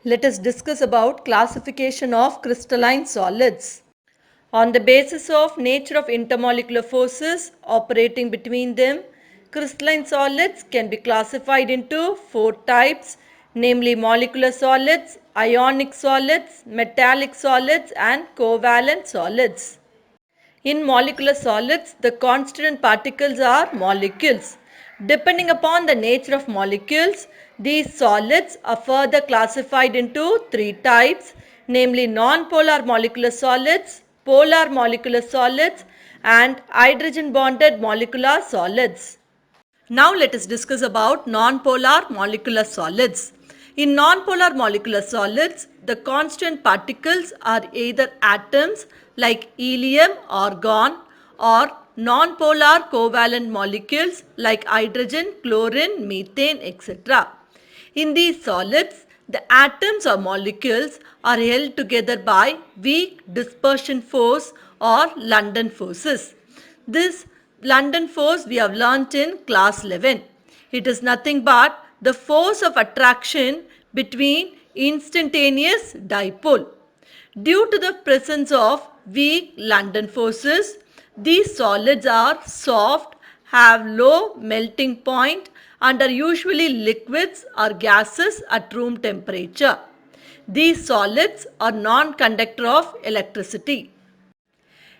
Let us discuss about classification of crystalline solids. On the basis of nature of intermolecular forces operating between them, crystalline solids can be classified into four types, namely molecular solids, ionic solids, metallic solids and covalent solids. In molecular solids, the constituent particles are molecules. Depending upon the nature of molecules, these solids are further classified into three types, namely non-polar molecular solids, polar molecular solids, and hydrogen bonded molecular solids. Now let us discuss about non-polar molecular solids. In non-polar molecular solids, the constant particles are either atoms like helium, argon, or non-polar covalent molecules like hydrogen, chlorine, methane, etc. In these solids, the atoms or molecules are held together by weak dispersion force or London forces. This London force we have learnt in class 11. It is nothing but the force of attraction between instantaneous dipole. Due to the presence of weak London forces, these solids are soft, have low melting point and are usually liquids or gases at room temperature. These solids are non-conductor of electricity.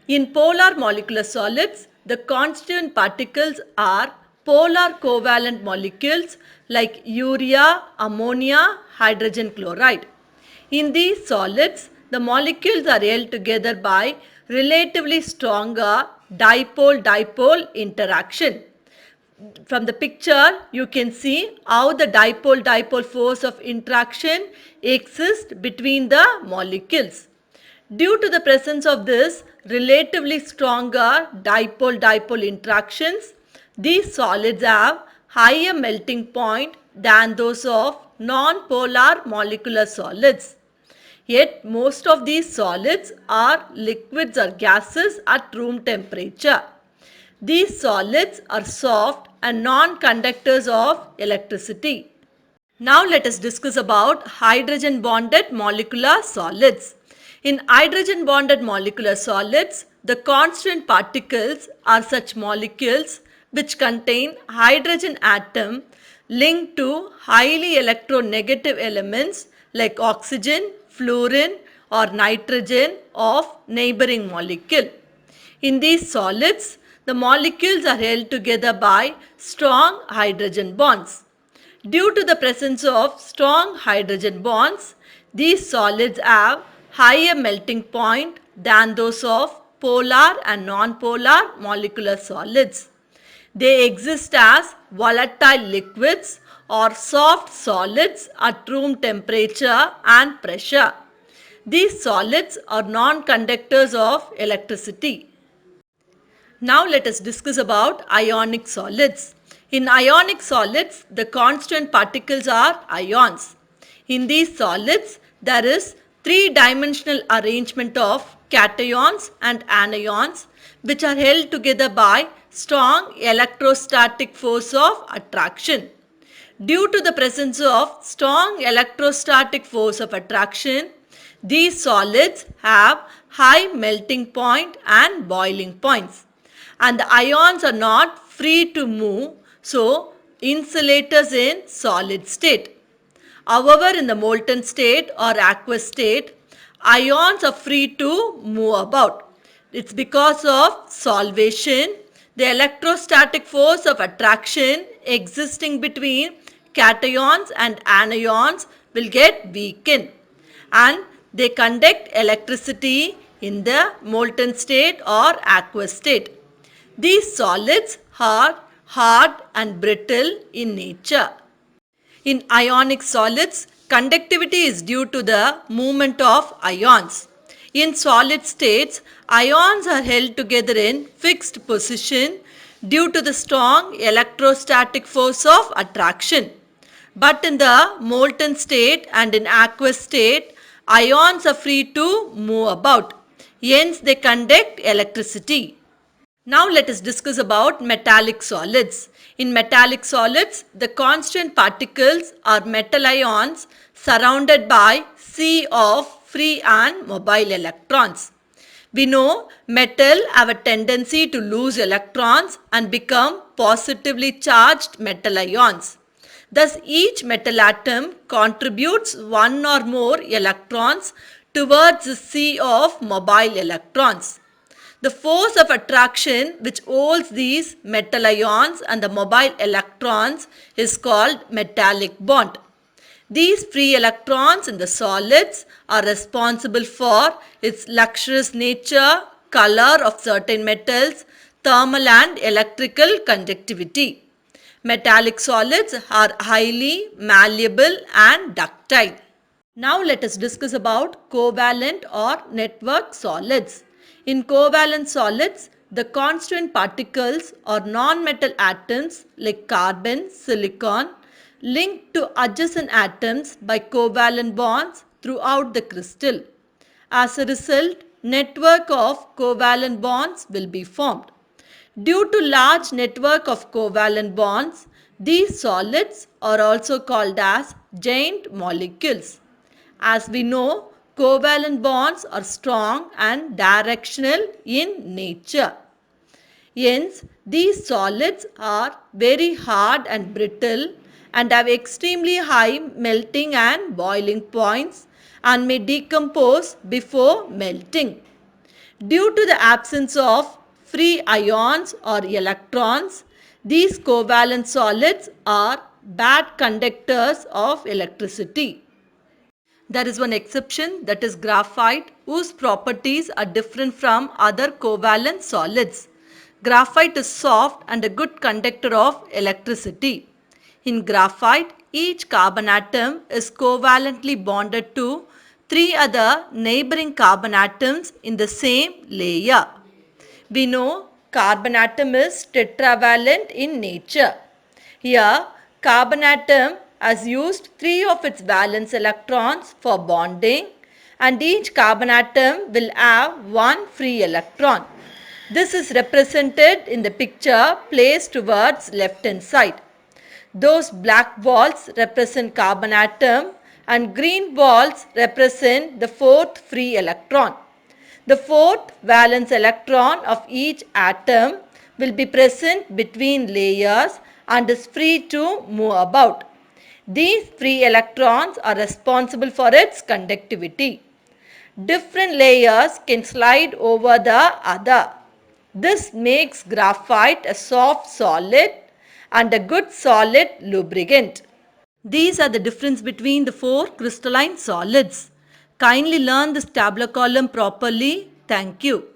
In polar molecular solids, the constituent particles are polar covalent molecules like urea, ammonia, hydrogen chloride. In these solids, the molecules are held together by relatively stronger dipole-dipole interaction. From the picture, you can see how the dipole-dipole force of interaction exists between the molecules. Due to the presence of this relatively stronger dipole-dipole interactions, these solids have higher melting point than those of non-polar molecular solids. Yet most of these solids are liquids or gases at room temperature. These solids are soft and non-conductors of electricity. Now let us discuss about hydrogen bonded molecular solids. In hydrogen bonded molecular solids, the constant particles are such molecules which contain hydrogen atom linked to highly electronegative elements like oxygen, fluorine or nitrogen of neighboring molecule. In these solids, the molecules are held together by strong hydrogen bonds. Due to the presence of strong hydrogen bonds, these solids have higher melting point than those of polar and non-polar molecular solids. They exist as volatile liquids or soft solids at room temperature and pressure. These solids are non-conductors of electricity. Now let us discuss about ionic solids. In ionic solids, the constant particles are ions. In these solids, there is three-dimensional arrangement of cations and anions which are held together by strong electrostatic force of attraction. Due to the presence of strong electrostatic force of attraction, these solids have high melting point and boiling points. And the ions are not free to move, so insulators in solid state. However, in the molten state or aqueous state, ions are free to move about. It's because of solvation, the electrostatic force of attraction existing between cations and anions will get weakened and they conduct electricity in the molten state or aqueous state. These solids are hard and brittle in nature. In ionic solids, conductivity is due to the movement of ions. In solid states, ions are held together in fixed position due to the strong electrostatic force of attraction. But in the molten state and in aqueous state, ions are free to move about. Hence, they conduct electricity. Now let us discuss about metallic solids. In metallic solids, the constant particles are metal ions surrounded by sea of free and mobile electrons. We know metal have a tendency to lose electrons and become positively charged metal ions. Thus, each metal atom contributes one or more electrons towards the sea of mobile electrons. The force of attraction which holds these metal ions and the mobile electrons is called metallic bond. These free electrons in the solids are responsible for its luxurious nature, color of certain metals, thermal and electrical conductivity. Metallic solids are highly malleable and ductile. Now let us discuss about covalent or network solids. In covalent solids, the constituent particles or non-metal atoms like carbon, silicon linked to adjacent atoms by covalent bonds throughout the crystal. As a result, network of covalent bonds will be formed. Due to large network of covalent bonds, these solids are also called as giant molecules. As we know, covalent bonds are strong and directional in nature. Hence, these solids are very hard and brittle and have extremely high melting and boiling points and may decompose before melting. Due to the absence of free ions or electrons, these covalent solids are bad conductors of electricity. There is one exception, that is graphite, whose properties are different from other covalent solids. Graphite is soft and a good conductor of electricity. In graphite, each carbon atom is covalently bonded to three other neighboring carbon atoms in the same layer. We know carbon atom is tetravalent in nature. Here, carbon atom has used three of its valence electrons for bonding and each carbon atom will have one free electron. This is represented in the picture placed towards left hand side. Those black balls represent carbon atom and green balls represent the fourth free electron. The fourth valence electron of each atom will be present between layers and is free to move about. These free electrons are responsible for its conductivity. Different layers can slide over the other. This makes graphite a soft solid and a good solid lubricant. These are the difference between the four crystalline solids. Kindly learn this tabular column properly. Thank you.